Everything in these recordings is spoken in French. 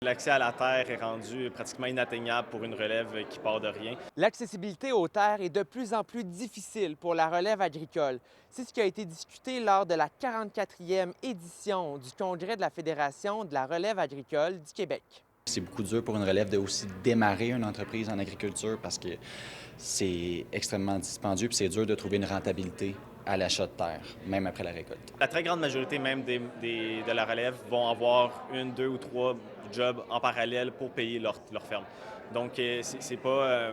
L'accès à la terre est rendu pratiquement inatteignable pour une relève qui part de rien. L'accessibilité aux terres est de plus en plus difficile pour la relève agricole. C'est ce qui a été discuté lors de la 44e édition du Congrès de la Fédération de la relève agricole du Québec. C'est beaucoup dur pour une relève de aussi démarrer une entreprise en agriculture parce que c'est extrêmement dispendieux puis c'est dur de trouver une rentabilité à l'achat de terre, même après la récolte. La très grande majorité même de la relève vont avoir une, deux ou trois jobs en parallèle pour payer leur ferme. Donc, c'est pas...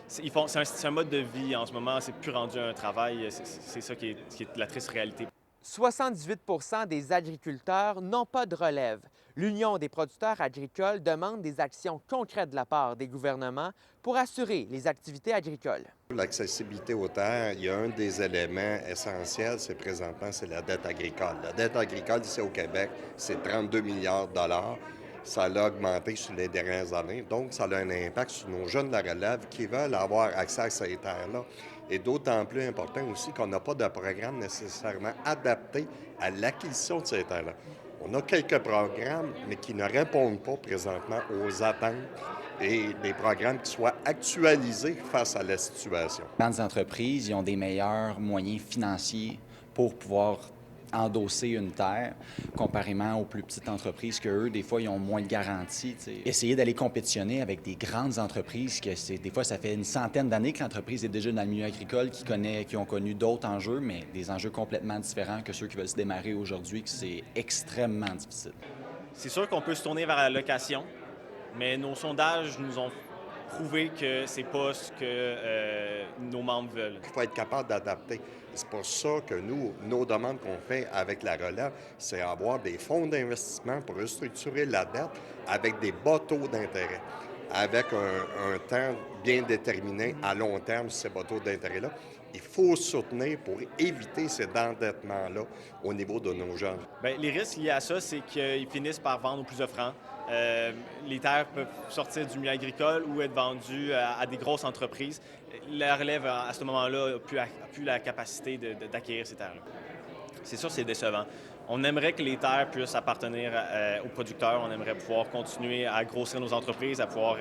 c'est un mode de vie en ce moment, c'est plus rendu un travail, c'est ça qui est la triste réalité. 78 des agriculteurs n'ont pas de relève. L'Union des producteurs agricoles demande des actions concrètes de la part des gouvernements pour assurer les activités agricoles. L'accessibilité aux terres, il y a un des éléments essentiels, c'est la dette agricole. La dette agricole ici au Québec, c'est 32 milliards de dollars. Ça a augmenté sur les dernières années, donc ça a un impact sur nos jeunes de la relève qui veulent avoir accès à ces terres-là. Et d'autant plus important aussi qu'on n'a pas de programme nécessairement adapté à l'acquisition de ces terres-là. On a quelques programmes, mais qui ne répondent pas présentement aux attentes et des programmes qui soient actualisés face à la situation. Les grandes entreprises, ils ont des meilleurs moyens financiers pour pouvoir endosser une terre, comparément aux plus petites entreprises que eux, des fois, ils ont moins de garanties. T'sais. Essayer d'aller compétitionner avec des grandes entreprises, des fois, ça fait une centaine d'années que l'entreprise est déjà dans le milieu agricole, qui ont connu d'autres enjeux, mais des enjeux complètement différents que ceux qui veulent se démarrer aujourd'hui, que c'est extrêmement difficile. C'est sûr qu'on peut se tourner vers la location, mais nos sondages nous ont prouvé que c'est pas ce que nos membres veulent. Il faut être capable d'adapter. C'est pour ça que nous, nos demandes qu'on fait avec la relève, c'est avoir des fonds d'investissement pour restructurer la dette avec des bas taux d'intérêt, avec un temps bien déterminé à long terme, ces bas taux d'intérêt-là. Il faut soutenir pour éviter cet endettement-là au niveau de nos jeunes. Bien, les risques liés à ça, c'est qu'ils finissent par vendre au plus offrant. Les terres peuvent sortir du milieu agricole ou être vendues à des grosses entreprises. La relève, à ce moment-là, n'a plus la capacité d'acquérir ces terres-là. C'est sûr, c'est décevant. On aimerait que les terres puissent appartenir aux producteurs. On aimerait pouvoir continuer à grossir nos entreprises, à pouvoir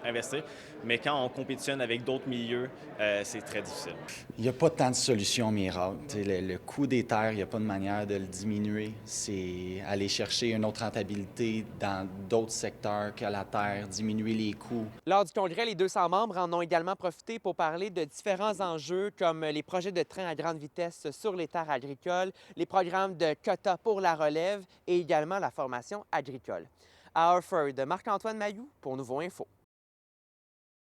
investir. Mais quand on compétitionne avec d'autres milieux, c'est très difficile. Il n'y a pas tant de solutions miracles. Le coût des terres, il n'y a pas de manière de le diminuer. C'est aller chercher une autre rentabilité dans d'autres secteurs que la terre, diminuer les coûts. Lors du congrès, les 200 membres en ont également profité pour parler de différents enjeux comme les projets de train à grande vitesse sur les terres agricoles, les programmes de quotas pour la relève et également la formation agricole. À Harford, Marc-Antoine Mailloux pour Nouveau Info.